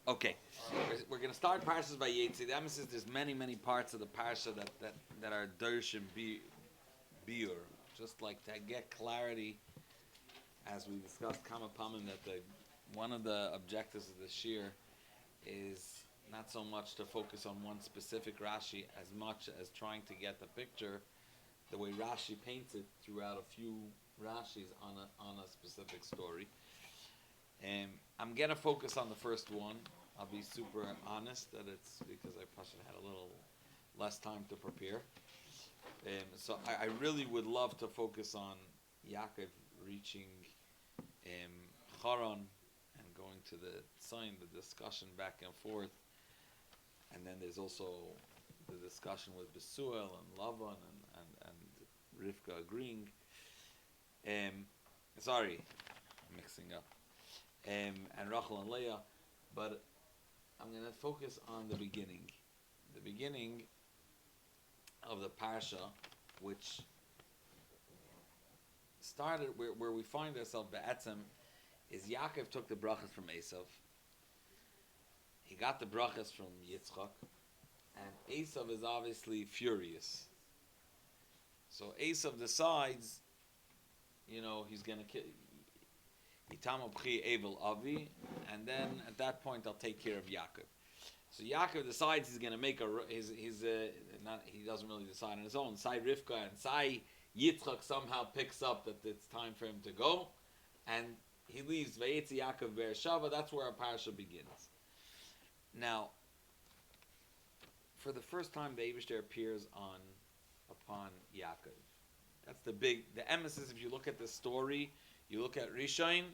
Okay, we're going to start Parshas Vayetzei. The emphasis there's many parts of the Parsha that are Dersh and Biur. Just like to get clarity, as we discussed Kama Pamim, that one of the objectives of this year is not so much to focus on one specific Rashi as much as trying to get the picture the way Rashi paints it throughout a few Rashis on a specific story. I'm going to focus on the first one. I'll be super honest that it's because I probably had a little less time to prepare. So I really would love to focus on Yaakov reaching Haran and going to the sign, the discussion back and forth. And then there's also the discussion with Besuel and Lavan and Rivka agreeing. Sorry, I'm mixing up. And Rachel and Leah, but I'm going to focus on the beginning of the Parsha, which started where we find ourselves. Be'etzem is Yaakov took the brachas from Esav. He got the brachas from Yitzchak, and Esav is obviously furious. So Esav decides, he's going to kill. Avi, and then at that point I'll take care of Yaakov. So Yaakov decides he's going to make he doesn't really decide on his own. Sai Rivka and Sai Yitzchak somehow picks up that it's time for him to go, and he leaves Vayetzei Yaakov Be'ershava. That's where our parsha begins. Now, for the first time, the Eibishter appears upon Yaakov. That's the emphasis. If you look at the story, you look at Rishon,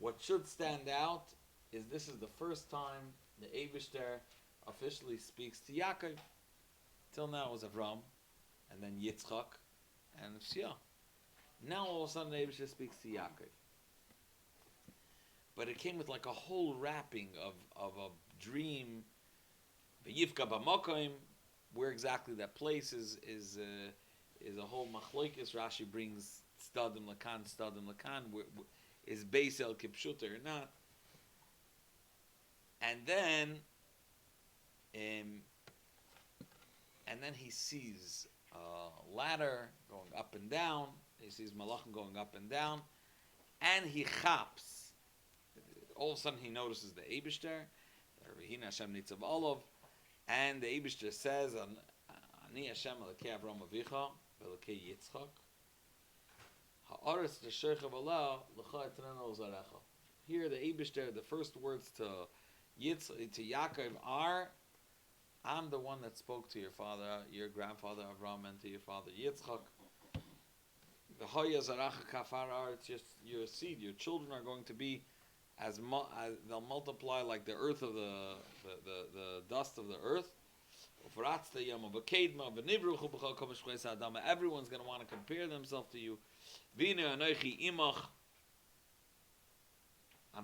what should stand out is this is the first time the Eibishter officially speaks to Yaakov. Till now it was Avram, and then Yitzchak, and Shia. Now all of a sudden the Eibishter speaks to Yaakov. But it came with like a whole wrapping of a dream. V'yivka b'makom, where exactly that place is a whole machlokes. Rashi brings Stadim Lakan, is Beis El Kipshuta or not? And then he sees a ladder going up and down. He sees Malachim going up and down, and he chaps. All of a sudden, he notices the Eibishter, Rehina Hashem Nitzav Olav, and the Eibishter says, "Ani Hashem Elokei Avram Avicha, Elokei Yitzchak." Here the Eibishter, the first words to Yaakov are, I'm the one that spoke to your father, your grandfather Avram, and to your father Yitzchak. It's just your seed, your children are going to be as they'll multiply like the earth of the dust of the earth. Everyone's going to want to compare themselves to you. I'm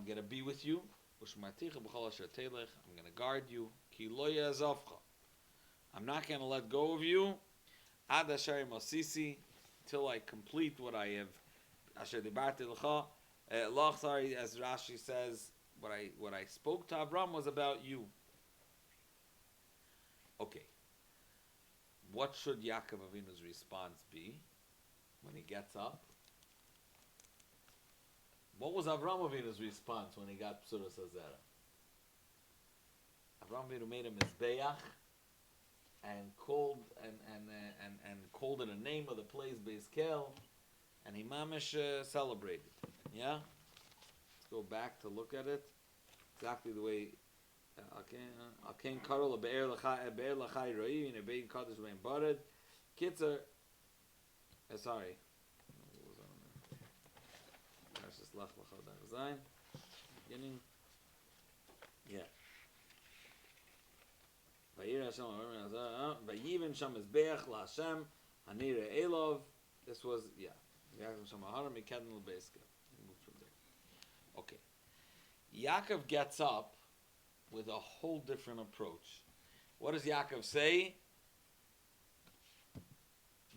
going to be with you. I'm going to guard you. I'm not going to let go of you till I complete what I have. As Rashi says, what I spoke to Avram was about you. Okay. What should Yaakov Avinu's response be when he gets up? What was Avram Avinu's response when he got Psuras Hazera? Avram Avinu made a mizbeach and called called it a name of the place Beis Kel, and he mamish celebrated. Yeah, let's go back to look at it exactly the way. Aken Karol Be'er Lachai Roi in a Bein Kaddish Bein Bared. Kitzer. Sorry. Just lach lachad zayin. Beginning. Yeah. Vayir Hashem Vayivin Sham Mizbeach LaHashem Hanire Elov. This was Yaakov Sham Aharon Mikadon LeBeiska. Move from there. Okay. Yaakov gets up with a whole different approach. What does Yaakov say?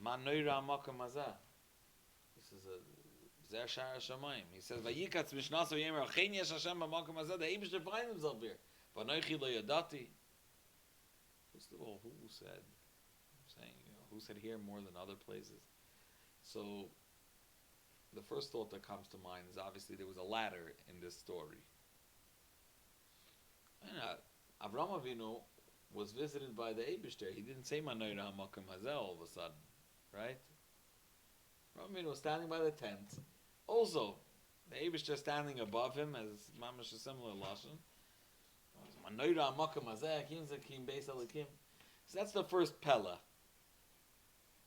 Man noira makom hazeh. This is Zer Shar Shamayim. He says, Vayikatz Mishnaso Yemer Achen Yesh Hashem B'Makom Hazeh. The Eibushter finds himself here. V'anoichi lo yadati. First of all, who said? I'm saying, who said here more than other places? So, the first thought that comes to mind is obviously there was a ladder in this story. And Avraham Avinu was visited by the Eibishter. He didn't say Manoira HaMakom Hazeh all of a sudden, right? Avraham Avinu was standing by the tent. Also, the Eibishter standing above him, as mamash a similar lashon. Manoira HaMakom Hazeh Kim Zakim Beis Elikim. So that's the first Pella.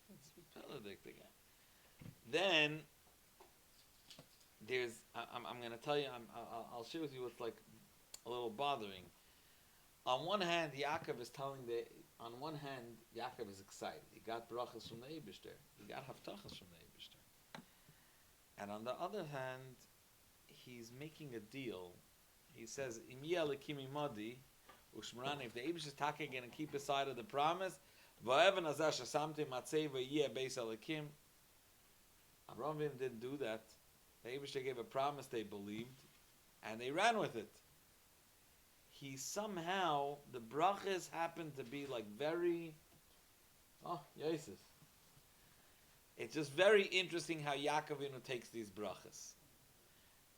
That's the Pella again. Then there's, I'm going to tell you, I'll share with you what's like a little bothering. On one hand, Yaakov is Yaakov is excited. He got brachas from the Eibishter. He got haftachas from the Eibishter. And on the other hand, he's making a deal. He says, Im yeh madi, ushmarani, if the Eibishter is going to keep his side of the promise, va'evan hazeh shesamti matzei v'yeh beis elikim. Avraham Avinu didn't do that. The Eibishter gave a promise they believed, and they ran with it. He somehow, the brachas happened to be like very, Yosef. It's just very interesting how Yaakov Avinu takes these brachas.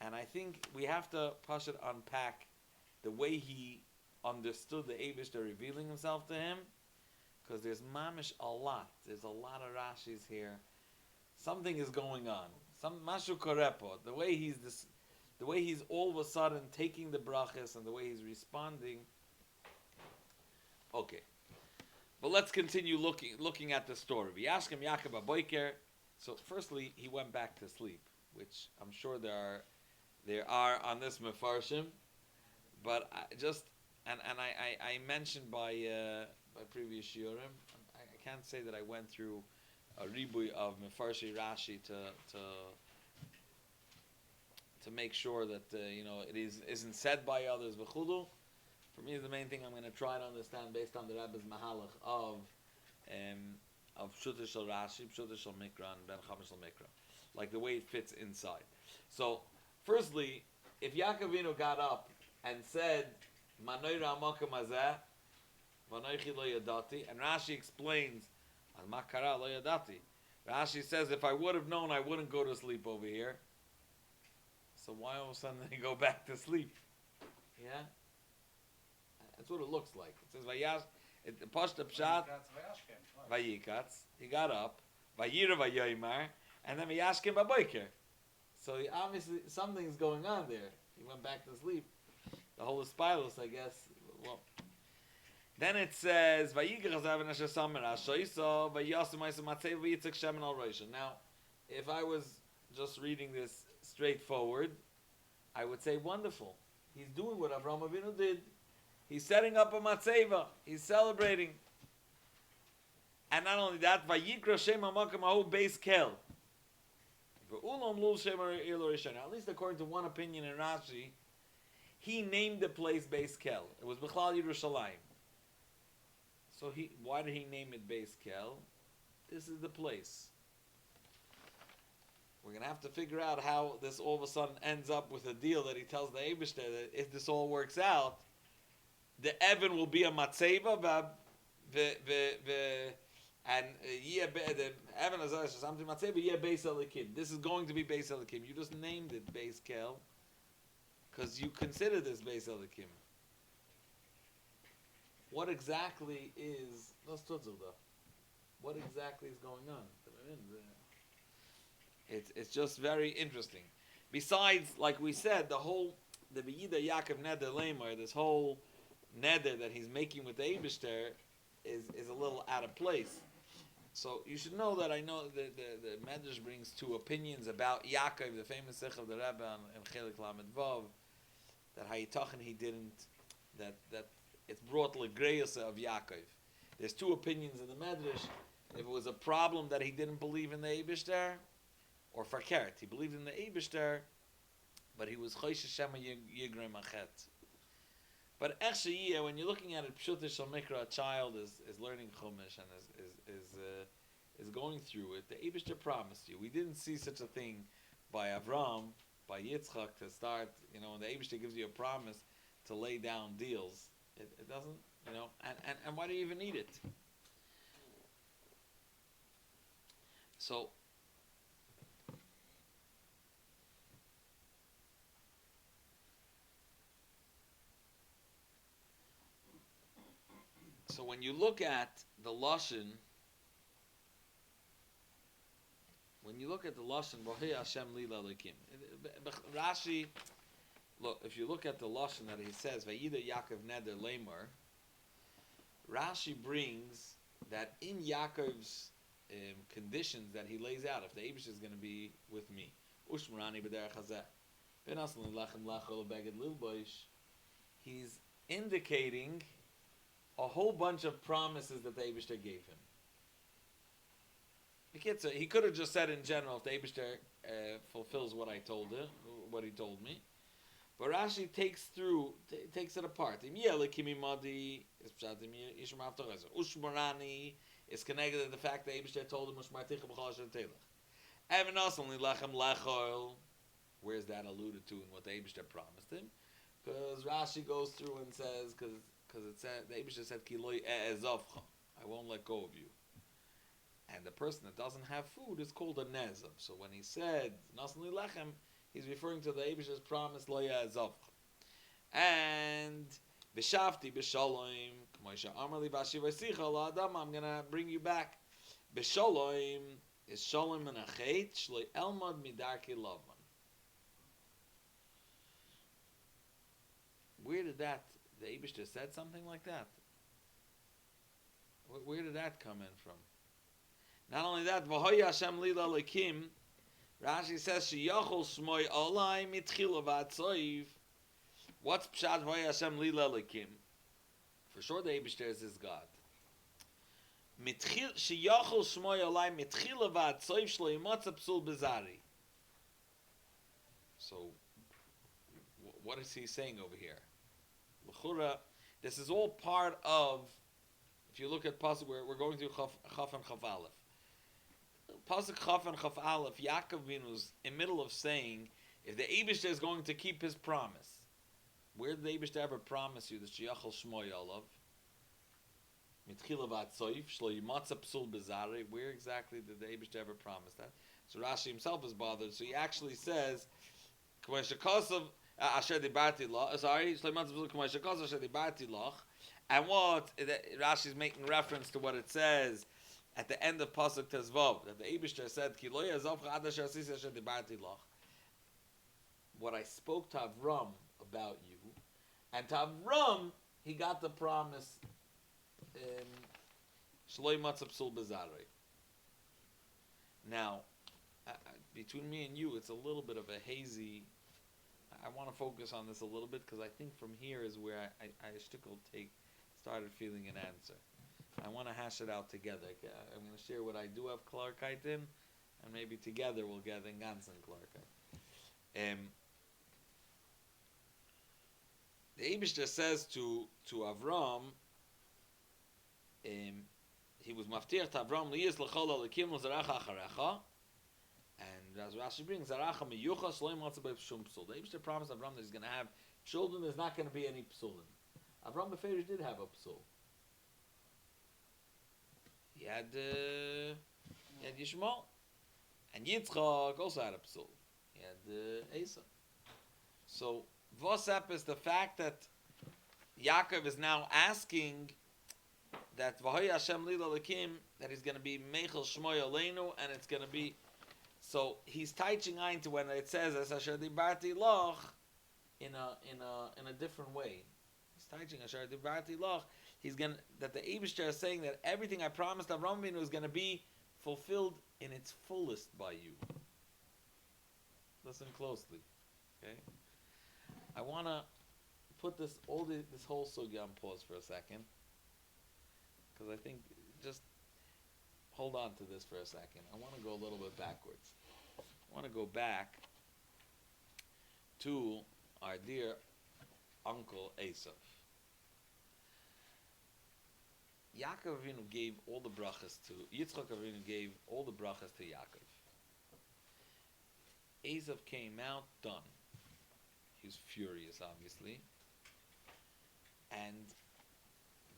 And I think we have to unpack the way he understood the Eibishter revealing himself to him, because there's mamish a lot. There's a lot of Rashis here. Something is going on. Some mashu korepo. The way he's all of a sudden taking the brachas and the way he's responding. Okay, but let's continue looking at the story. We ask him Yaakov Aboiker. So firstly, he went back to sleep, which I'm sure there are on this mefarshim. But I mentioned by previous shiurim, I can't say that I went through a ribui of mefarshi Rashi to make sure that it isn't said by others. V'chudu. For me, the main thing I'm going to try to understand based on the Rebbe's mahalach of Pshuta Shel Rashi, Pshuta Shel Mikra, and Ben Chama Shel Mikra, like the way it fits inside. So, firstly, if Yaakov Avinu got up and said Manoira HaMakom Hazeh V'anoichi lo yadati, and Rashi explains Al Makara lo yadati. Rashi says, if I would have known, I wouldn't go to sleep over here. So why all of a sudden they go back to sleep? Yeah? That's what it looks like. It says, Vayash, it Pashta Pshat, Vayikatz, he got up, Vayira Vayoymar, and then Vayashkem Baboiker. So obviously something's going on there. He went back to sleep. The whole Spilos, I guess. Well, then it says, now, if I was just reading this straightforward, I would say, wonderful. He's doing what Avraham Avinu did. He's setting up a matzeva. He's celebrating. And not only that, Vayikra Shem HaMakom Ahu Beis Kel. At least according to one opinion in Rashi, he named the place Beis Kel. It was B'chlal Yerushalayim. So why did he name it Beis Kel? This is the place. We're going to have to figure out how this all of a sudden ends up with a deal that he tells the Eibishter that if this all works out, the Evan will be a matzeva, and the Evan is something matzeva, Beis Elikim. This is going to be Beis Elikim. You just named it Beis Kel because you consider this Beis Elikim. What exactly is what exactly is going on? It's just very interesting. Besides, like we said, the B'yida Yaakov Neder Lemar, this whole neder that he's making with the Eibishter is a little out of place. So you should know that I know the Medrash brings two opinions about Yaakov, the famous Sikh of the Rebbe in Chelik Lamed Vav, that Hayitachin he didn't, that it's brought L'Greyasa of Yaakov. There's two opinions in the Medrash. If it was a problem that he didn't believe in the Eibishter, or Fakert, he believed in the Eibishter, but he was Chosh Shema Yigrei Machet. But Echshiyah, when you're looking at it, Pshuta Shel Mikra, a child is learning Chumash and is going through it. The Eibishter promised you. We didn't see such a thing by Avram, by Yitzchak to start, when the Eibishter gives you a promise to lay down deals, it doesn't, and why do you even need it? So, when you look at the Lashon, V'hei Hashem li la'elikim. Rashi, look, if you look at the Lashon that he says, Vayida Yaakov neder lemar, Rashi brings that in Yaakov's conditions that he lays out, if the Eibush is going to be with me, Ushmarani b'derech hazeh, v'nasli lachem lachol beged lilboish, he's indicating a whole bunch of promises that the Eibishter gave him. He could have just said in general, if the Eibishter fulfills what he told me. But Rashi takes it apart. Ushmarani is connected to the fact that Eibishter told him, where's that alluded to in what the Eibishter promised him? Because Rashi goes through and says, because it said, the Eibishter said, I won't let go of you. And the person that doesn't have food is called a nezav. So when he said, Nasli lechem, he's referring to the Eibishter's promise, lo ya'azavcha. And, B'shavti b'shalom, k'moisha amrli v'ashivasicha la'adam, I'm going to bring you back. B'shalom is shalom and achet, shloi elmad midarki lavan. Where did the Eibishter said something like that? Where did that come in from? Not only that, V'hoya Hashem li la'elikim, Rashi says, Sheyachol shmoi olai mitchila v'atzoiv. What's pshat V'hoya Hashem li la'elikim? For sure the Eibishter is his God. Sheyachol shmoi olai mitchila v'atzoiv shlo yimotza psul bezari. So, what is he saying over here? L'chura, this is all part of, if you look at Pasuk, we're going through Chaf and Chaf Aleph. Pasuk Chaf and Chaf Aleph, Yaakov was in the middle of saying, if the Eibishter is going to keep his promise, where did the Eibishter ever promise you that Sheyachol Shmoi Olav? Mitchila v'atzoif, shlo yimatza psul bezari. Where exactly did the Eibishter ever promise that? So Rashi himself is bothered. So he actually says, K'may shekosov asher dibarti loch. Sorry, shlo yimatza psul k'may shekosov asher dibarti loch. And what Rashi is making reference to what it says at the end of Pasuk Tezvav, that the Eibishter said, Ki lo yazavcha ad asher asisi asher dibarti loch. What I spoke to Avram about you, and to Avram, he got the promise, Shlo yimatza psul bezari. Now, between me and you, it's a little bit of a hazy. I want to focus on this a little bit because I think from here is where I started feeling an answer. I want to hash it out together. I'm going to share what I do have Klarkeit in, and maybe together we'll get in Ganzen Klarkeit. The Eibishter says to Avram, he was maftiach to Avram, liyis l'chol alikim l'zaracha acharecha, and as Rashi brings, zaracha miyucha shlo yimatza b'shum psul. The Eibishter promised Avram that he's going to have children, there's not going to be any psulim. Avram Beferish did have a psul. He had Yishmael. And Yitzchak also had a psul. He had Esau. So, Vosep is the fact that Yaakov is now asking that V'hoya Hashem li la'elikim, that he's going to be Meichel Shmoy Aleinu, and it's going to be, so he's touching on to when it says as Asher Dibarti Loch in a different way. He's Asher Dibarti Loch. That the Eibishter is saying that everything I promised Avram Avinu is going to be fulfilled in its fullest by you. Listen closely, okay? I want to put this whole sugya on pause for a second, because I think, just hold on to this for a second. I want to go a little bit backwards. I want to go back to our dear uncle Esav. Yaakov Avinu gave all the brachas to Yitzchak. Avinu gave all the brachas to Yaakov. Esav came out, done. He was furious, obviously. And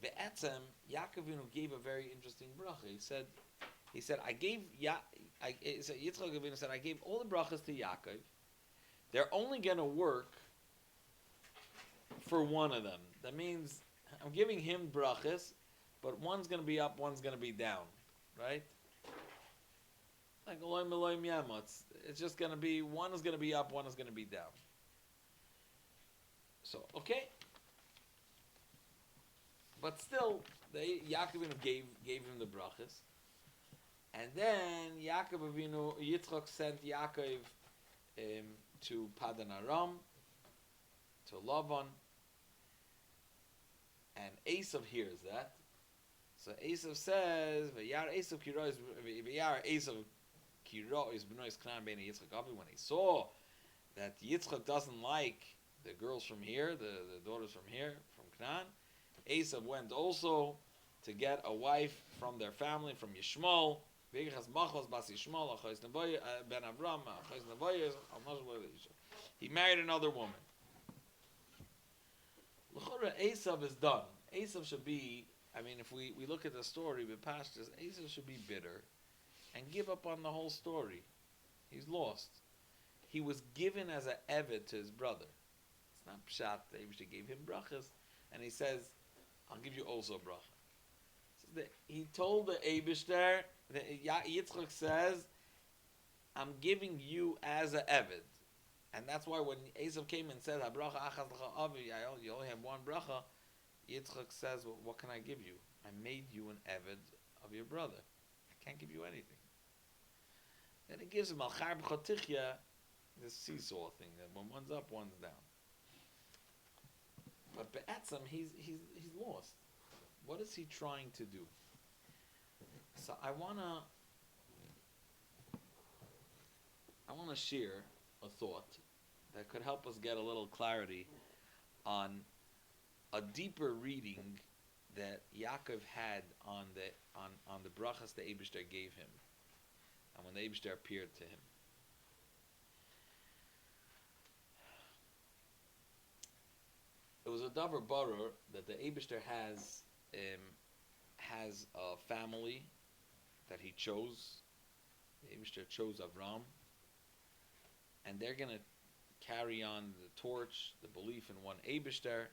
Be'etzem, Yaakov Avinu gave a very interesting bracha. He said, Yitzchak Avinu said, I gave all the brachas to Yaakov. They're only going to work for one of them. That means I'm giving him brachas, but one's going to be up, one's going to be down, right? Like Elohim Elohim Yama. It's just going to be, one is going to be up, one is going to be down. So, okay. But still, Yaakov Avinu gave him the brachas. And then Yaakov Avinu, Yitzchak sent Yaakov to Padan Aram, to Lavan. And Esav hears that. So Esav says, "V'yar Esav kiro is b'nois Knan b'nei Yitzchak Avi." When he saw that Yitzchak doesn't like the girls from here, the daughters from here, from Knan, Esav went also to get a wife from their family, from Yishmael. He married another woman. Esav is done. Esav should be, if we look at the story with Pashtas, Esav should be bitter and give up on the whole story. He's lost. He was given as an eved to his brother. It's not pshat. The Eibishter gave him brachas, and he says, I'll give you also a bracha. So he told the Eibishter, Yitzchak says, I'm giving you as an eved. And that's why when Esav came and said, you only have one bracha, Yitzchak says, well, what can I give you? I made you an eved of your brother. I can't give you anything. Then he gives him shtchi'he, this seesaw thing, that when one's up, one's down. But Be'etzem, he's lost. What is he trying to do? So I wanna share a thought that could help us get a little clarity on a deeper reading that Yaakov had on the brachas the Eibishter gave him, and when the Eibishter appeared to him. It was a davar barur that the Eibishter has a family that he chose. The Eibishter chose Avram. And they're going to carry on the torch, the belief in one Eibishter,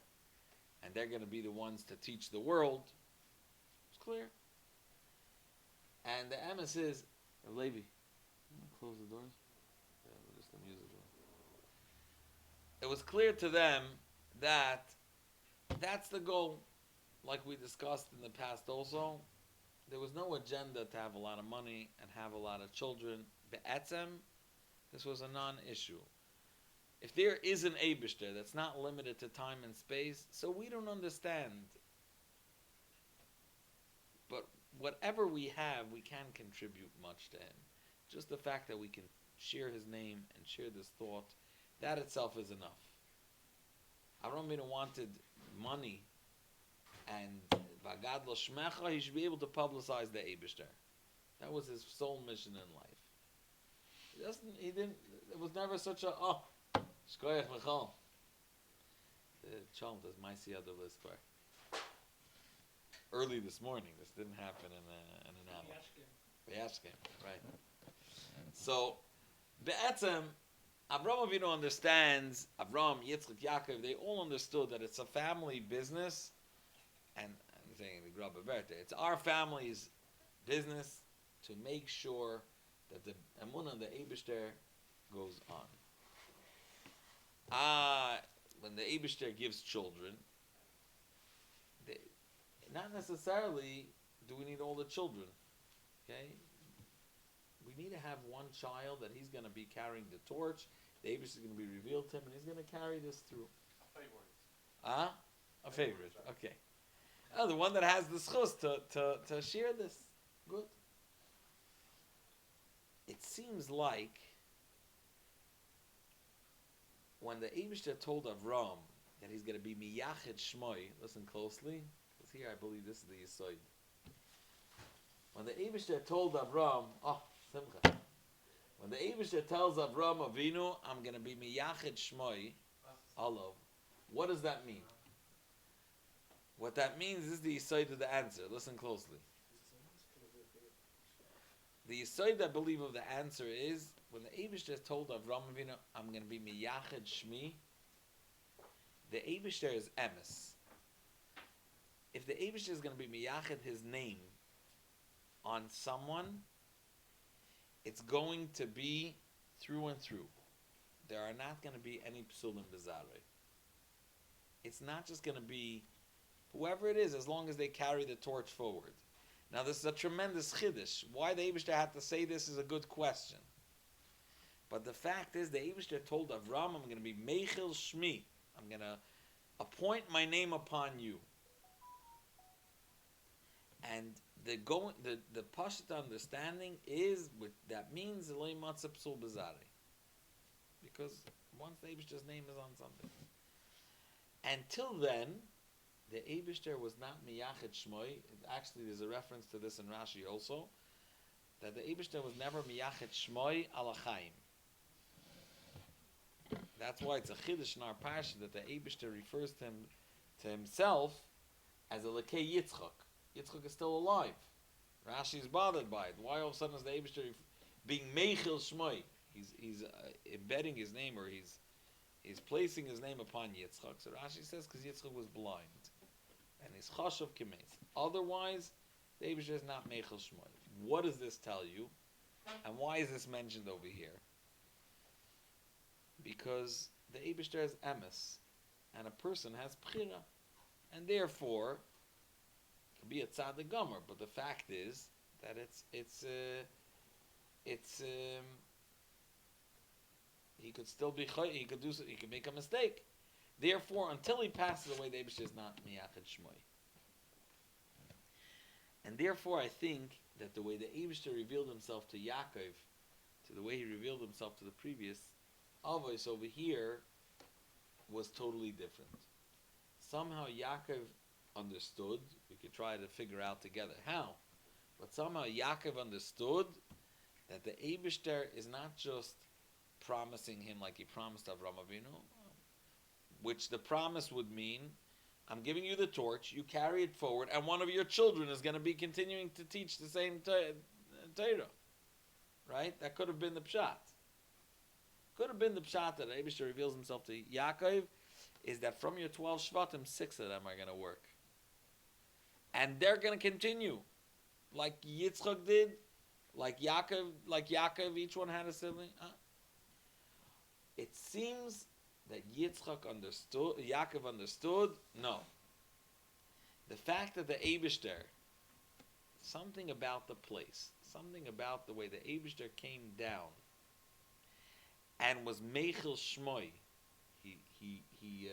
and they're going to be the ones to teach the world. It's clear. And the emes is, Levi, close the doors? Yeah, just the music. It was clear to them that that's the goal. Like we discussed in the past also, there was no agenda to have a lot of money and have a lot of children. Be'etzem, this was a non-issue. If there is an Eibishter that's not limited to time and space, so we don't understand. But whatever we have, we can contribute much to him. Just the fact that we can share his name and share this thought, that itself is enough. Avram Avinu wanted money, and Vagad lo Shmecha, he should be able to publicize the Eibishter. That was his sole mission in life. It was never such a, Shkoyach Michal. The Chalm does Maisi Adol early this morning. This didn't happen in an hour. Vayashkem, right. So, Be'etzem, Avraham Avinu understands, Avram, Yitzchak, Yaakov, they all understood that it's a family business, and I'm saying the Grabba Verte, it's our family's business to make sure that the Emuna, the Eibishter, goes on. When the Eibishter gives children, not necessarily do we need all the children. Okay? We need to have one child that he's going to be carrying the torch. The Eibishter is going to be revealed to him, and he's going to carry this through. A favorite. A favorite. Okay. The one that has the schus to share this. Good. It seems like when the Eibishter told Avram that he's going to be miyachid shmoi, listen closely, because here I believe this is the Yisod. When the Eibishter told Avram, Simcha, When the Eibishter tells Avram Avinu, I'm going to be miyachid shmoi, alav, what does that mean? What that means is the Yisod of the answer. Listen closely. The Yisod, I believe, of the answer is, when the Eibishter told Avram Avinu, I'm going to be miyachid shmi, the Eibishter is emes. If the Eibishter is going to be miyachid his name on someone, it's going to be through and through. There are not going to be any psulim bezarei. It's not just going to be whoever it is, as long as they carry the torch forward. Now, this is a tremendous chiddush. Why the Eibishter had to say this is a good question. But the fact is, the Eibishter told Avram, I'm going to be meichel shmi. I'm going to appoint my name upon you. And the pashut understanding is that means eloi matzah psul bezarei, because once the Eibishter's name is on something. Until then, the Eibishter was not miyachid shmoi. Actually, there's a reference to this in Rashi also, that the Eibishter was never miyachid shmoi ala chaim. That's why it's a chiddush in our Parsha that the Eibishter refers to himself as a lekei Yitzchak. Yitzchak is still alive. Rashi is bothered by it. Why all of a sudden is the Eibishter being meichel shmoi? He's embedding his name, or he's placing his name upon Yitzchak. So Rashi says because Yitzchak was blind, and he's chashav kimeis. Otherwise, the Eibishter is not meichel shmoi. What does this tell you? And why is this mentioned over here? Because the Eibishter is emes, and a person has bchira, and therefore it could be a tzaddik gomer. But the fact is that he could still be he could make a mistake. Therefore, until he passes away, the Eibishter is not miyachid shmoi. And therefore, I think that the way the Eibishter revealed himself to Yaakov, to the way he revealed himself to the previous Avos over here, was totally different. Somehow Yaakov understood. We could try to figure out together how, but somehow Yaakov understood that the Eibishter is not just promising him like he promised Avraham Avinu, which the promise would mean, I'm giving you the torch, you carry it forward, and one of your children is going to be continuing to teach the same Torah. Right? That could have been the pshat. Could have been the pshat that Eibishter reveals himself to Yaakov, is that from your 12 shvatim, 6 of them are going to work. And they're going to continue. Like Yitzchak did, like Yaakov, each one had a sibling. It seems that Yaakov understood, no. The fact that the Eibishter, something about the place, something about the way the Eibishter came down and was meichel shmoi, he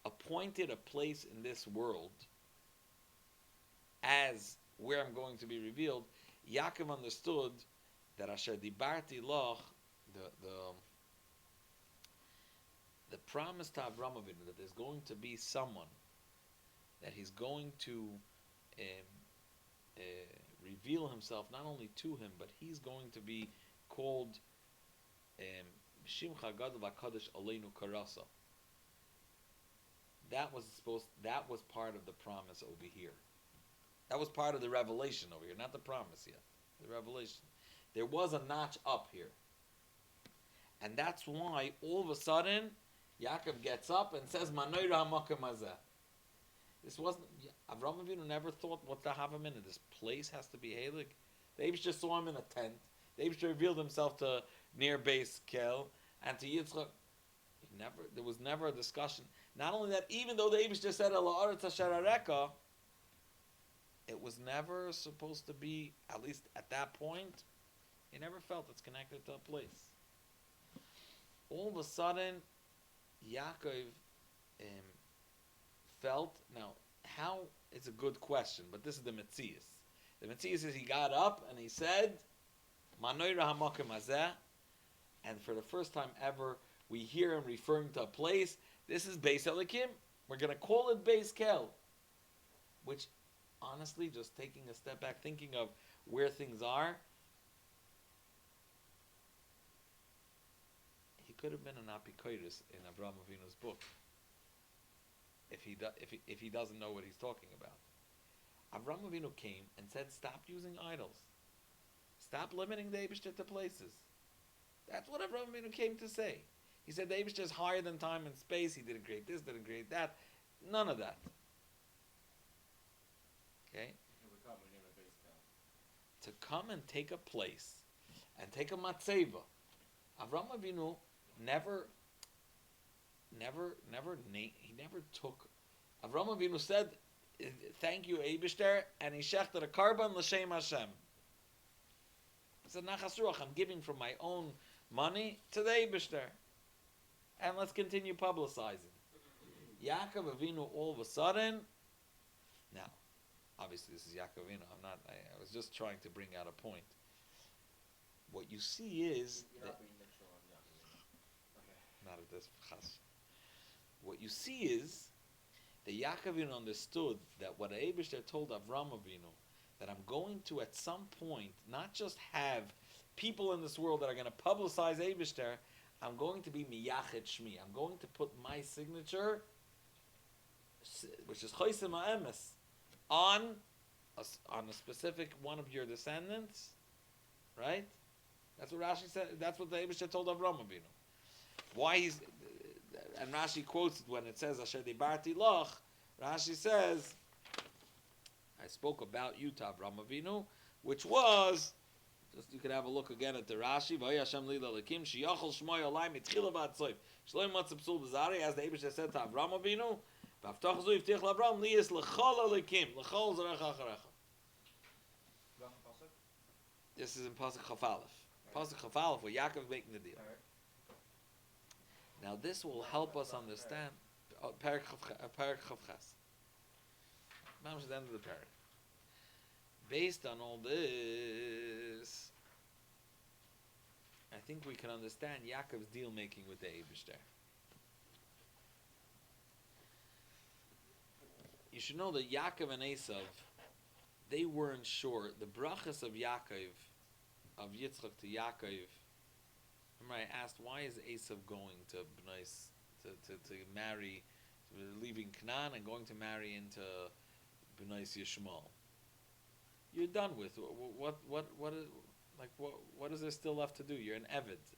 appointed a place in this world as where I'm going to be revealed. Yaakov understood that asher dibarti loch, the promise to Avraham Avinu that there's going to be someone that he's going to reveal himself not only to him, but he's going to be called Shimcha Gadol V'Kadosh Aleinu Karasa. That was part of the promise over here. That was part of the revelation over here, not the promise yet. The revelation. There was a notch up here. And that's why all of a sudden Yaakov gets up and says, Manoira hamakom hazeh. This wasn't, Avraham Avinu never thought, what to have him in. This place has to be Helig. The Eibishter saw him in a tent. The Eibishter revealed himself to near base Kel and to Yitzchak. There was never a discussion. Not only that, even though the Eibishter said, Ela aretz asher areka, it was never supposed to be, at least at that point, he never felt it's connected to a place. All of a sudden, Yaakov felt, now, how, it's a good question, but this is the Metzias. The Metzias is he got up and he said, Manoira hamakom hazeh, and for the first time ever, we hear him referring to a place. This is Beis Elikim. We're going to call it Beis Kel, which, honestly, just taking a step back, thinking of where things are, could have been an apikoiris in Avraham Avinu's book if he doesn't know what he's talking about. Avraham Avinu came and said, stop using idols. Stop limiting the Eibishter to places. That's what Avraham Avinu came to say. He said the Eibishter is higher than time and space. He didn't create this, didn't create that. None of that. Okay? To come and take a place and take a matzeva. Avraham Avinu never took. Avraham Avinu said, "Thank you, Eibishter," and he shechted a karban l'shem Hashem. He said, "Nachas ruach, I'm giving from my own money to the Eibishter, and let's continue publicizing." Yaakov Avinu all of a sudden. Now, obviously, this is Yaakov Avinu. I was just trying to bring out a point. What you see is that, not at this chas. What you see is that Yaakov Avinu understood that what Eibishter told Avram Avinu, that I'm going to at some point not just have people in this world that are going to publicize Eibishter, I'm going to be miyachet shmi. I'm going to put my signature, which is choisem ha'emes, on a specific one of your descendants, right? That's what Rashi said. That's what the Eibishter told Avram Avinu. Why and Rashi quotes it when it says Asher dibarti loch. Rashi says, I spoke about you to Avram Avinu, which was, just you could have a look again at the Rashi. Vayashem lila lekim sheyachol shmoy alai mitchila v'atzoif shloim matzah psul b'zari, as the Eibishter said to Avram Avinu. V'aftach zu yivtich l'Avram liyis l'chol alekim l'chol zarecha acharecha. This is in Pasuk Chaf Aleph. Pasuk Chaf Aleph, where Yaakov is making the deal. Now this will help us understand Parak Chaf Ches. Mamash at the end of the parak. Based on all this, I think we can understand Yaakov's deal making with the Eibishter. You should know that Yaakov and Esav, they weren't sure. The brachas of Yaakov, of Yitzchak to Yaakov. Remember, I asked, why is Esav going to Bnais to marry, leaving Canaan and going to marry into Bnais Yishmael? You're done with what is there still left to do? You're an Eved,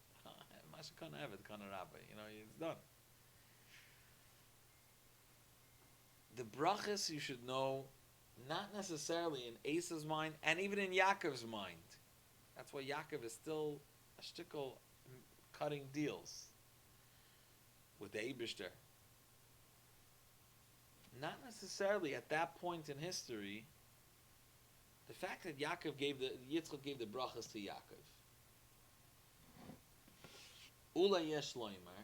Mashakan Eved, Kana Rabbi. It's done. The brachas you should know, not necessarily in Esav's mind, and even in Yaakov's mind. That's why Yaakov is still a shtickle cutting deals with the Eibishter. Not necessarily at that point in history. The fact that Yitzchak gave the brachas to Yaakov. Ula yesh loimer.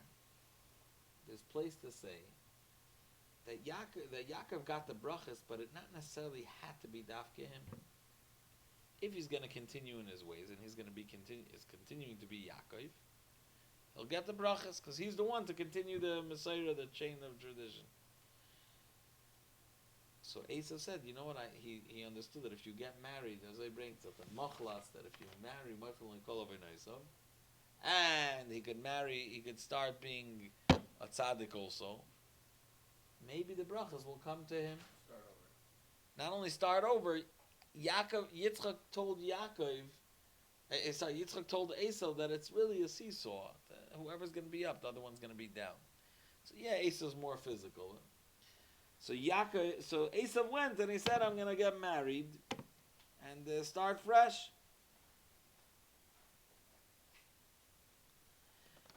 There's place to say that Yaakov got the brachas, but it not necessarily had to be dafke him. If he's going to continue in his ways and he's going to be continuing to be Yaakov, he'll get the brachas because he's the one to continue the Messiah, the chain of tradition. So Esav said, you know what? He understood that if you get married, as I bring to the machlas, that if you marry Esav, and he could start being a tzaddik also. Maybe the brachas will come to him. Start over. Not only start over, Yitzchak told Yitzchak told Esav that it's really a seesaw. Whoever's going to be up, the other one's going to be down. So yeah, Esav's more physical. So Esav went and he said, I'm going to get married and start fresh.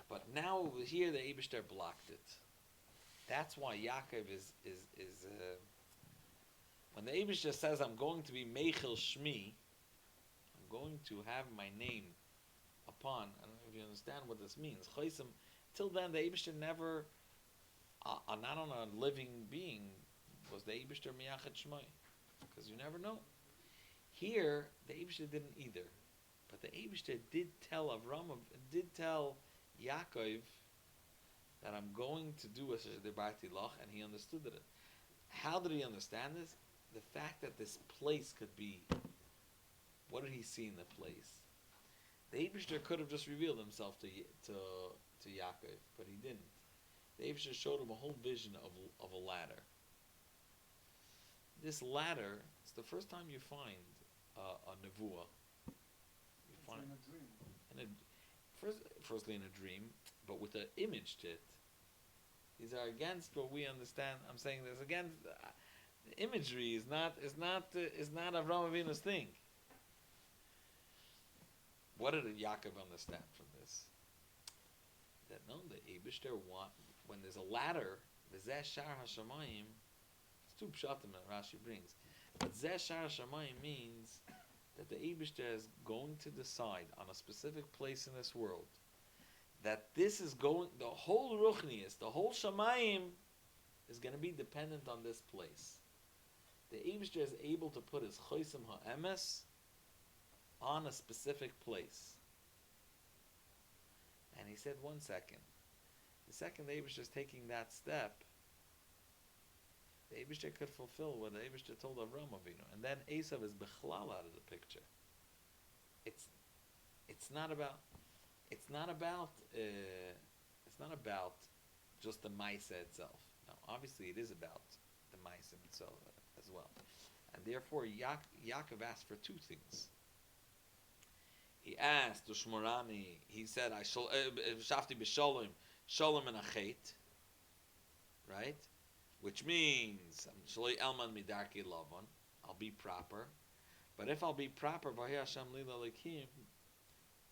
But now over here, the Eibishter blocked it. That's why Yaakov is when the Eibishter says, I'm going to be Meichel Shmi, I'm going to have my name upon, I don't know if you understand what this means. Till then, the Eibishter never, not on a living being, was the Eibishter Miyachet Shmai. Because you never know. Here, the Eibishter didn't either. But the Eibishter did tell Yaakov that I'm going to do as Debarti Loch, and he understood it. How did he understand this? The fact that this place could be, what did he see in the place? The Eibishter could have just revealed himself to to Yaakov, but he didn't. The Eibishter showed him a whole vision of a ladder. This ladder, it's the first time you find a nevuah. You It's find in a dream. Firstly in a dream, but with an image to it. These are against what we understand. I'm saying this against the imagery is not Avraham Avinu's thing. What did Yaakov understand from this? That no, the Eibishter when there's a ladder, the Zeh Shar HaShamayim, it's two pshatim that Rashi brings, but Zeh Shar HaShamayim means that the Eibishter is going to decide on a specific place in this world that this is going, the whole Ruchnius, the whole Shamayim is going to be dependent on this place. The Eibishter is able to put his Chosim HaEmes on a specific place. And he said, 1 second. The second the Eibishter is taking that step, the Eibishter could fulfill what the Eibishter told Avraham Avinu. And then Esav is Bechlal out of the picture. It's not about just the Maisa itself. Now, obviously, it is about the Maisa itself as well. And therefore, Yaakov asked for two things. He asked to Shmorani. He said, "I shall shafti b'shalom, shalom and achet." Right, which means shaloi elman midarki lavon. I'll be proper, but if I'll be proper, v'hi Hashem lila lekim,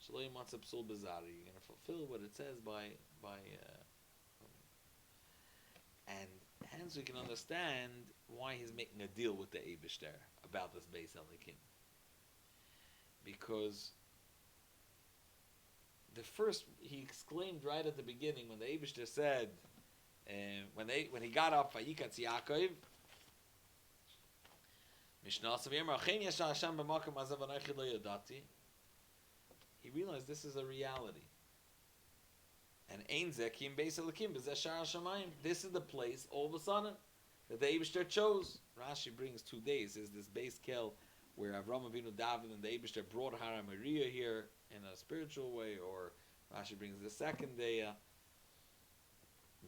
shaloi matzah psul bezari. You're going to fulfill what it says by, and hence we can understand why he's making a deal with the Eibishter about this Beis Elikim, because the first, he exclaimed right at the beginning when the Eibishter said, when he got up, Vayikatz Yaakov, Mishnasa v'yemer Achein yasha Hashem b'makom azav anochi lo yadati. He realized this is a reality. And Ein zeh ki im Beis Elikim b'zeh shar hashamayim. This is the place all of a sudden that the Eibishter chose. Rashi brings 2 days. Is this Beis Kel where Avraham Avinu David and the Eibishter brought Hara Maria here in a spiritual way, or Rashi brings the second day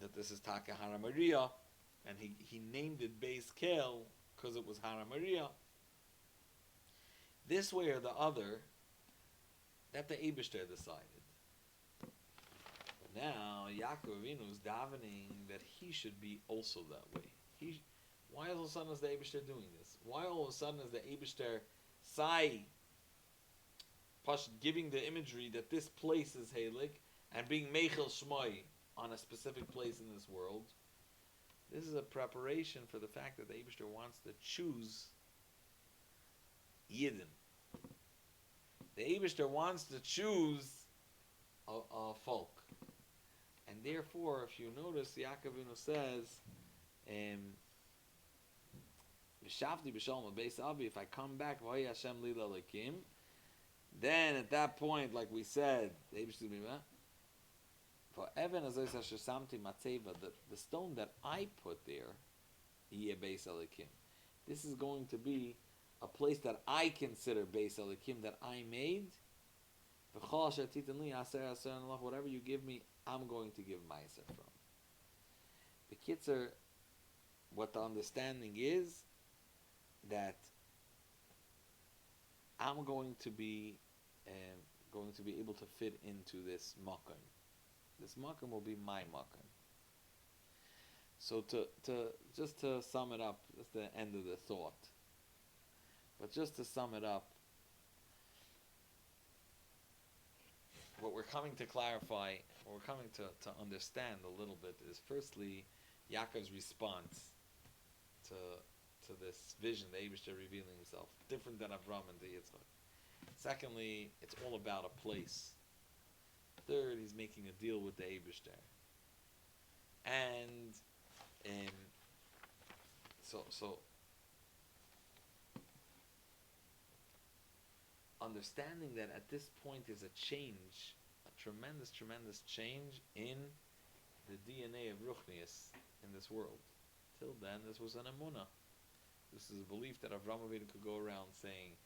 that this is Taka Hara Maria, and he named it Beis Kel because it was Hara Maria. This way or the other, that the Eibishter decided. But now Yaakov Avinu is davening that he should be also that way. Why all of a sudden is the Eibishter doing this? Why all of a sudden is the Eibishter giving the imagery that this place is Halik and being Meichel Shmoi on a specific place in this world? This is a preparation for the fact that the Eibishter wants to choose Yidden. The Eibishter wants to choose a folk. And therefore, if you notice, Yaakov Avinu says, if I come back, then at that point, like we said, the stone that I put there, this is going to be a place that I consider Beis Elikim, that I made. Whatever you give me, I'm going to give Meiser from. The Kitzer, what the understanding is, that I'm going to be able to fit into this makom. This makom will be my makom. So to sum it up, that's the end of the thought. But just to sum it up, what we're coming to clarify, what we're coming to understand a little bit is, firstly, Yaakov's response to this vision, the Eibishter revealing himself, different than Avram and the Yitzchak. Secondly, it's all about a place. Third, he's making a deal with the Eibishter. And so understanding that at this point is a change, a tremendous, tremendous change in the DNA of Ruchnius in this world. Till then, this was an Emuna. This is a belief that Avraham Avinu could go around saying.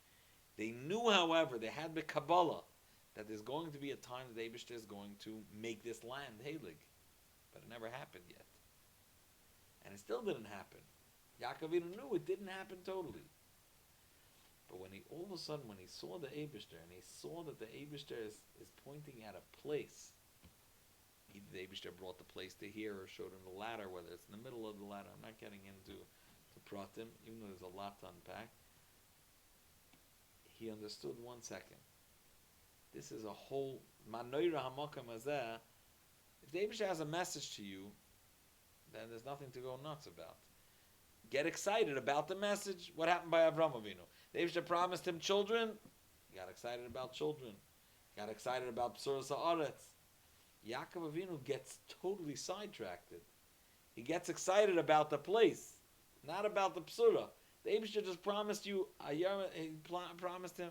They knew, however, they had the Kabbalah, that there's going to be a time that the Eibishter is going to make this land Heilig. But it never happened yet. And it still didn't happen. Yaakov even knew it didn't happen totally. But when he, all of a sudden, when he saw the Eibishter, and he saw that the Eibishter is pointing at a place, either the Eibishter brought the place to here or showed him the ladder, whether it's in the middle of the ladder. I'm not getting into the pratim, even though there's a lot to unpack. He understood 1 second. This is a whole manoira hamakam hazeh. If the Eibishter has a message to you, then there's nothing to go nuts about. Get excited about the message. What happened by Avram Avinu? The Eibishter promised him children. He got excited about children. He got excited about B'suras Ha'aretz. Yaakov Avinu gets totally sidetracked. He gets excited about the place, not about the B'sura. The Eibishter just promised you, he promised him.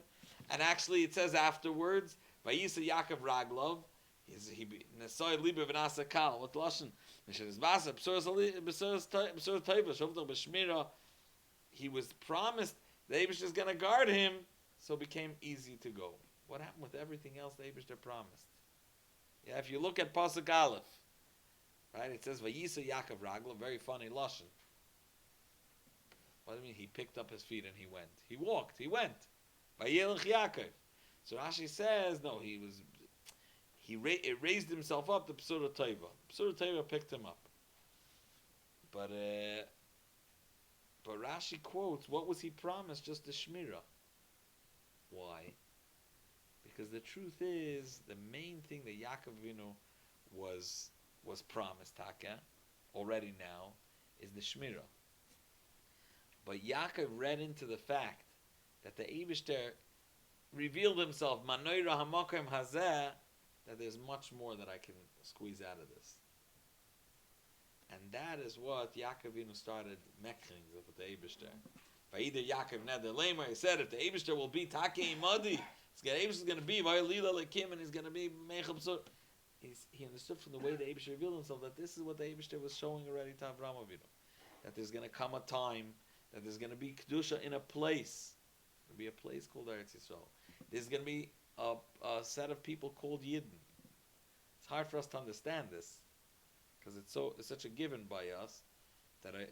And actually it says afterwards, Vayetzei Yaakov Raglov, he Nesoi Libe V'nasa Kal. What lashon? He was promised the Eibishter is going to guard him, so it became easy to go. What happened with everything else the Eibishter promised? Yeah, if you look at Pasuk Aleph, right, it says Vayetzei Yaakov Raglov, very funny lashon. What do you mean? He picked up his feet and he went. He walked. He went. Vayelech Yaakov. So Rashi says, no, it raised himself up to B'sura Tova. B'sura Tova picked him up. But Rashi quotes, what was he promised? Just the Shmira. Why? Because the truth is, the main thing that Yaakov Avinu was promised, Taka, already now, is the Shmira. But Yaakov read into the fact that the Eibishter revealed himself, Manoira Hamakom Hazeh, that there's much more that I can squeeze out of this. And that is what Yaakov Avinu started mekring with the Eibishter. Vayida Yaakov Neder Lemer, he said, if the Eibishter will be Takei Madi, the Eibishter is going to be Vayalila Lekim, and he's going to be Mechab Sur. He understood from the way the Eibishter revealed himself that this is what the Eibishter was showing already to Avraham Avinu. That there's going to come a time that there's going to be Kedusha in a place. There'll be a place called Eretz Yisrael. There's going to be a set of people called Yidden. It's hard for us to understand this because it's such a given by us that what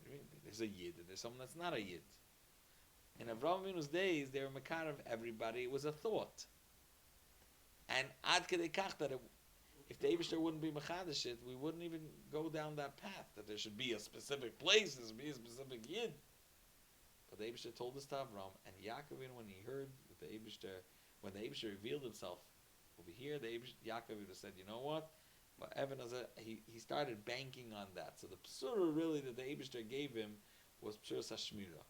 do you mean? There's a Yid and there's someone that's not a Yid. In Avraham Avinu's days, they were makar of everybody. It was a thought. And ad kedei kach that if the Eibishter wouldn't be machadish it, we wouldn't even go down that path. That there should be a specific place, there should be a specific Yid. But the Eibishter told this to Avram, and Yaakov, when he heard that the Eibishter, when the Eibishter revealed himself over here, Yaakov said, you know what? But Evan, he started banking on that. So the psura really that the Eibishter gave him was psura sashmira.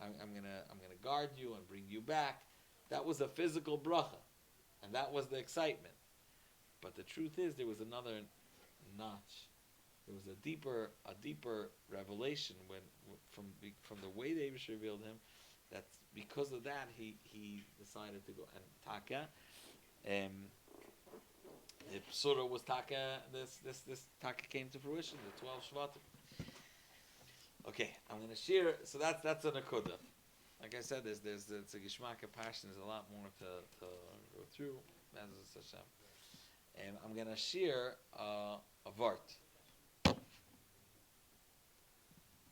I'm gonna guard you and bring you back. That was a physical bracha, and that was the excitement. But the truth is, there was another notch. There was a deeper revelation from the way the Eibush revealed him. That because of that, he decided to go and taka. The psura was taka. This taka came to fruition. The 12 shvatim. Okay, I'm going to share. So that's an akuda. Like I said, it's a gishmak of passion. There's a lot more to go through. I'm going to share a vart.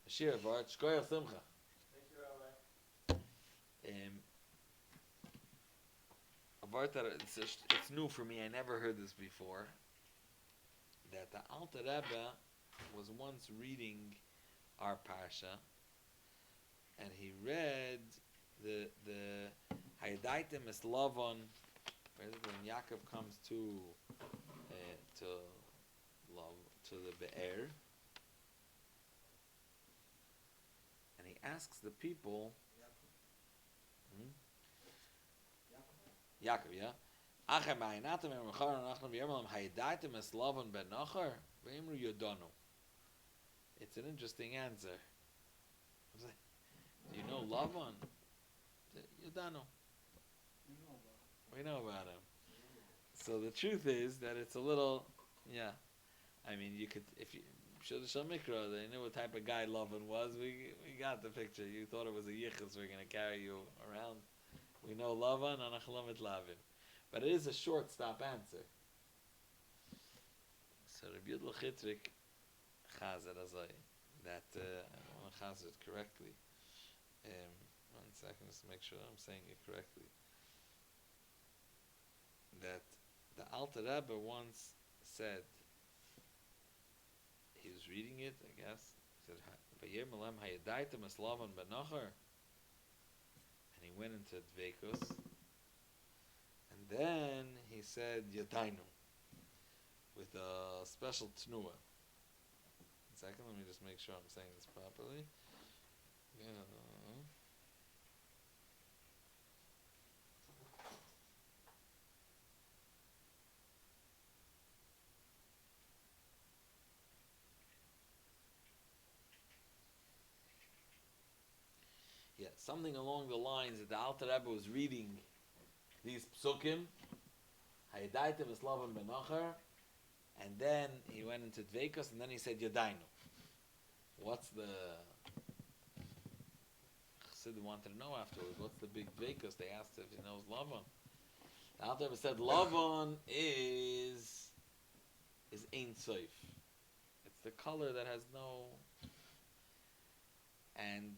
Share a vart. Shkoyach simcha. A vart that it's new for me. I never heard this before. That the Alter Rebbe was once reading our Parsha, and he read the Hayadaitim es Lavan, when Yaakov comes to the Be'er, and he asks the people, Yaakov, yeah? Achem ma'inatem em rechar anachnu v'yermalam Hayadaitim es Lavan ben Nachar v'imru yodanu. It's an interesting answer. Do you know Lavan? Yodanu. We know about him. So the truth is that it's a little, yeah. I mean, you could, if you show the Shamikra, they knew what type of guy Lavan was. We got the picture. You thought it was a yichus. We're going to carry you around We know Lavan and Achalamet Lavin. But it is a short stop answer. So Rabbi Yudel Chitrik Chazer Azai. That, I want to Chazer it correctly. 1 second, just to make sure I'm saying it correctly. That the Alter Rebbe once said, he was reading it, I guess, he said, Vayir Melem Hayadaitim Eslavan Benachar. And he went into Dveikus. And then he said, Yadainu. With a special tnua. 1 second, let me just make sure I'm saying this properly. Yeah. Yeah, something along the lines that the Alter Rebbe was reading these psukim, Hayadaitim Eslavan Benachar, and then he went into Dveikus, and then he said Yadainu. What's the Chassid wanted to know afterwards? What's the big Dveikus? They asked if he knows Lavan. The Alter Rebbe said Lavan is Ein Sof. It's the color that has no. And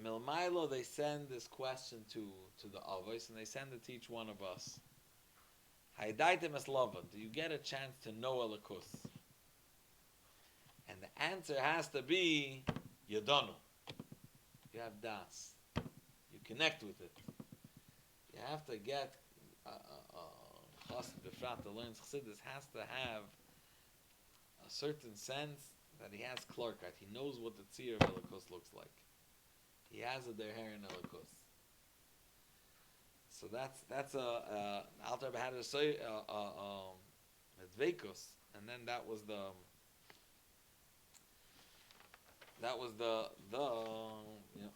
Milmailo, they send this question to the Avos, and they send it to each one of us. Haydaitim es Lavan. Do you get a chance to know Elikus? And the answer has to be Yadanu. You have das. You connect with it. You have to get Chassid Befrat that learns Chassidus has to have a certain sense that he has Clarkite. He knows what the tzir of Elikus looks like. He has a derher in Elikus. So that's a Alter Rebbe had a dveikus, and then that was the you know.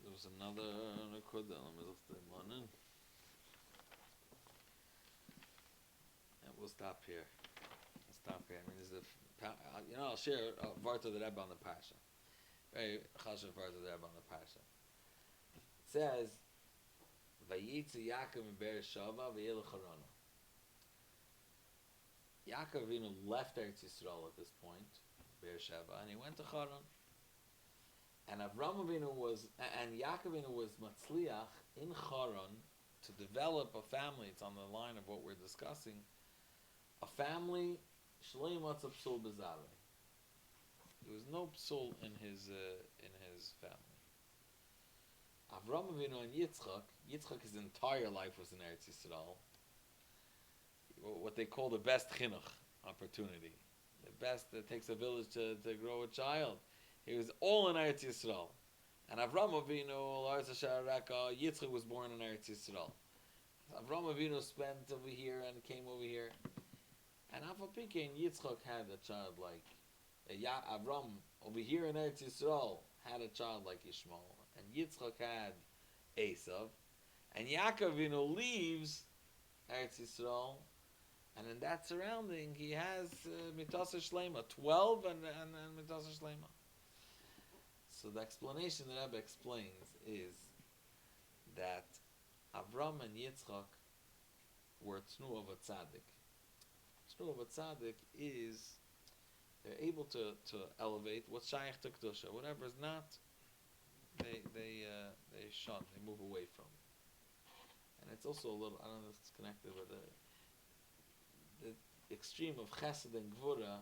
There was another nekuda. Let me look at the morning. And we'll stop here. I mean, there's a I'll share a vart of the Rebbe on the Parsha. Very chashuv vart of the Rebbe on the Parsha. It says, Vayetzei Yaakov in Beersheva v'yelech Harana. Yaakov Avinu left Eretz Yisrael at this point, Beersheva, and he went to Haran. And Avram Avinu and Yaakov Avinu was matzliach in Haran to develop a family. It's on the line of what we're discussing. A family, shlei matzah psul bezarei. There was no psul in his family. Avram Avinu and Yitzchak, his entire life was in Eretz Yisrael. What they call the best chinuch opportunity. The best, that takes a village to grow a child. He was all in Eretz Yisrael. And Avram Avinu, Yitzchak was born in Eretz Yisrael. Avram Avinu spent over here and came over here. And Afapike and Yitzchak had a child like Avram over here in Eretz Yisrael had a child like Ishmael. And Yitzchak had Esav. And Yaakov Avinu leaves Eretz Yisrael. And in that surrounding, he has Mitasa Shlema, 12 and Mitasa Shlema. So the explanation that Rebbe explains is that Avram and Yitzchak were Tznu of a Tzaddik. Tznu of a Tzaddik is they're able to elevate what's Shaykh to Kedusha. Whatever is not, they shun, they move away from. And it's also a little, I don't know if it's connected with the extreme of Chesed and Gvura,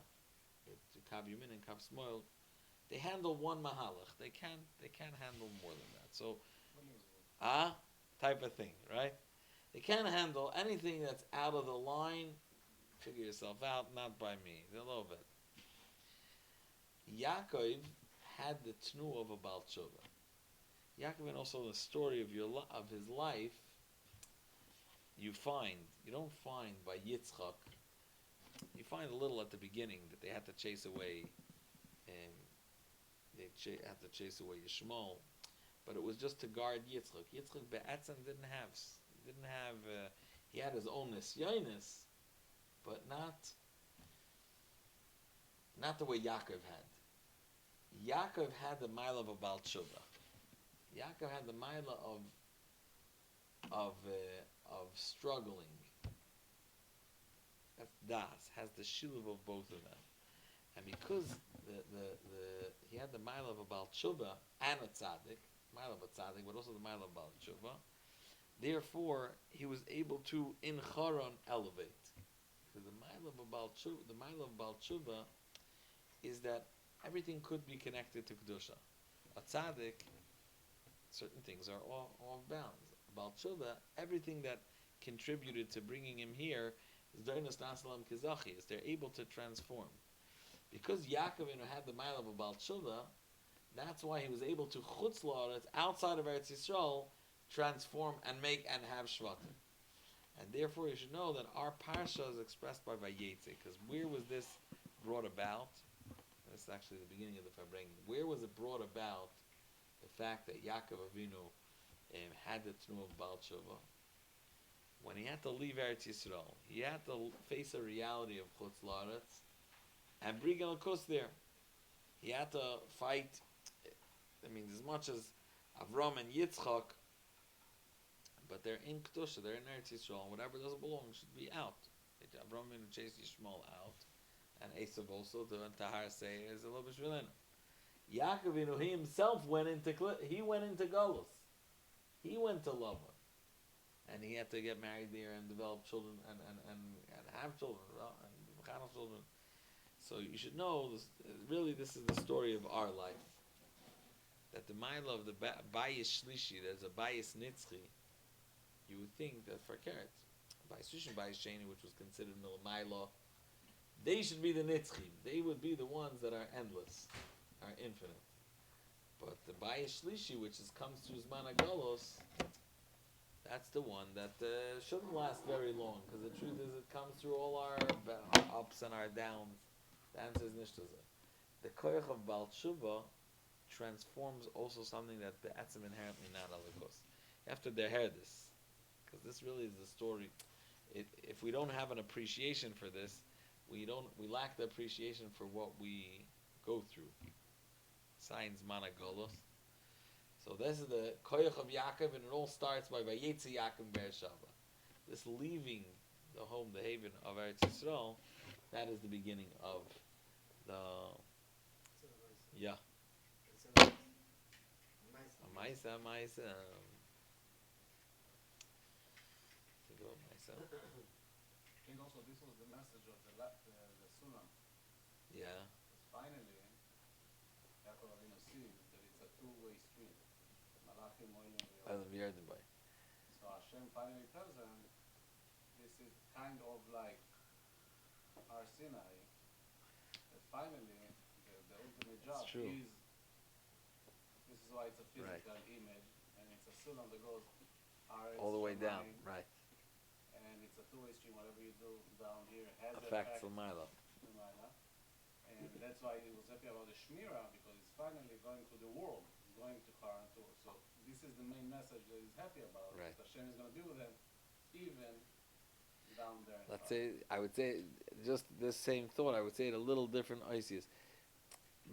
Kav Yumin and Kav Smoil, they handle one mahalach. They can't handle more than that. So, type of thing, right? They can't handle anything that's out of the line. Figure yourself out, not by me. They love it. Yaakov had the tnu of a Baal Tshuva. Yaakov, and also the story of his life, you don't find by Yitzchak. You find a little at the beginning that they had to chase away, had to chase away Yishmael, but it was just to guard Yitzchak. Yitzchak be'etzem didn't have. He had his own nisyonis, but not the way Yaakov had. Yaakov had the mile of a Baal Tshuva. Yaakov had the mile of struggling. That's das, has the shiluv of both of them. And because he had the mile of a Baal Tshuva and a tzaddik, mile of a tzaddik, but also the mile of Baal Tshuva, therefore he was able to in Charon elevate. Because the mile of Baal Tshuva is that everything could be connected to Kedusha. A tzaddik, certain things are off bounds. Baal Tshuva, everything that contributed to bringing him here is Doinas Nasalam Kizachi, is they're able to transform. Because Yaakov had the mile of a Baal Tshuva, that's why he was able to Chutz La'aretz, outside of Eretz Yisrael, transform and make and have Shvatim. And therefore you should know that our Parsha is expressed by Vayetzei, because where was this brought about? This is actually the beginning of the Farbrengen. Where was it brought about, the fact that Yaakov Avinu had the Tnu of Baal Tshuva? When he had to leave Eretz Yisrael, he had to face a reality of Chutz La'aretz and bring a Kos there. He had to fight, as much as Avram and Yitzchak, but they're in Kedusha, they're in Eretz Yisrael, and whatever doesn't belong should be out. Avram chased Yishmael out, and Esav also, to Tahar say, is a little bit Shvilena. Yaakov, he himself went into Golus. He went to Lavan. And he had to get married there and develop children and have children and have children. So you should know, this is the story of our life. That the mile of the Bayis Shlishi, there's a Bayis Nitzchi, you would think that for Keret, Bayis Shlishi and Bayis Sheni, which was considered Milah, they should be the Nitzchim. They would be the ones that are endless, are infinite. But the Bayis Shlishi, which comes through Zman HaGolos, that's the one that shouldn't last very long, because the truth is it comes through all our ups and our downs. The answer is Nishtazah. The Koyach of Baal Tshuva transforms also something that be'etzim inherently not alikos. You have to deher this, because this really is the story. If we don't have an appreciation for this, we lack the appreciation for what we go through. Signs Managolos. So this is the Koyach of Yaakov, and it all starts by Vayetzei Yaakov Be'ershava. This leaving the home, the haven of Eretz Yisrael, that is the beginning of the Maisa. Think about Maisa. I think also this was the message of the Sulam. Yeah. Finally, Yaakov Avinu sees that it's a two-way street. Malachim Moinim V'Yodim. So Hashem finally tells them, this is kind of like our Sinai, that finally the ultimate job is, this is why it's a physical image, and it's a Sulam that goes all the way down, right. And it's a two-way stream. Whatever you do down here has affects the L'mayla. And that's why he was happy about the Shmira, because it's finally going to the world. It's going to Haran too. So this is the main message that he's happy about. Right. That Hashem is going to be with him, even down there. I would say, just this same thought, I would say it a little different Isis.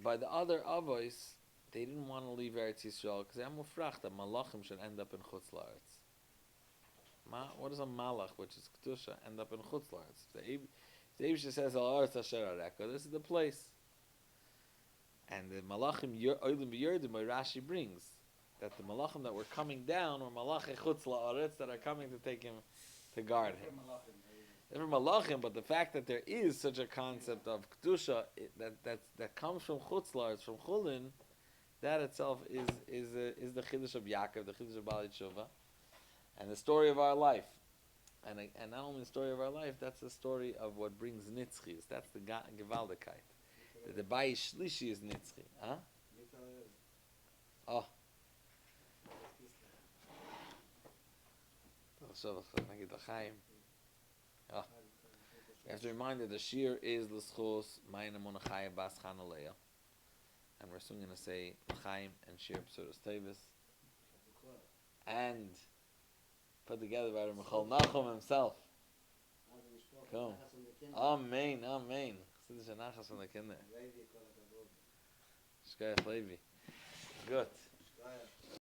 By the other Avos, they didn't want to leave Eretz Yisrael, because they're mufrach that Malachim should end up in Chutz La'aretz. What does a Malach, which is Kedusha, end up in Chutz La'aretz? The Eibusha says, Al-Aretz Asher Areka, this is the place. And the Malachim Oilim B'Yerdim, Rashi brings, that the Malachim that were coming down were Malachim Chutz La'aretz that are coming to take him, to guard him. Different Malachim, but the fact that there is such a concept of Kedusha that comes from Chutz La'aretz, from Chulin, that itself is the Chiddush of Yaakov, the Chiddush of Baal Tshuva, and the story of our life. And not only the story of our life, that's the story of what brings Nitzchis. That's the Gewaldikkeit. The Bayis Shlishi is Nitzchi. Huh? Oh. Oh. You have to remind that the Shir is L'schos Mayin Amuna Chaya Bas Chanaleya. And we're soon going to say Chaim and Shir Psuros Tevis. And put together by Michal Nachum himself. Come. Amen, amen. Chassidus Nachas from the Kinder. Shkayach Levi. Good. Shkayach.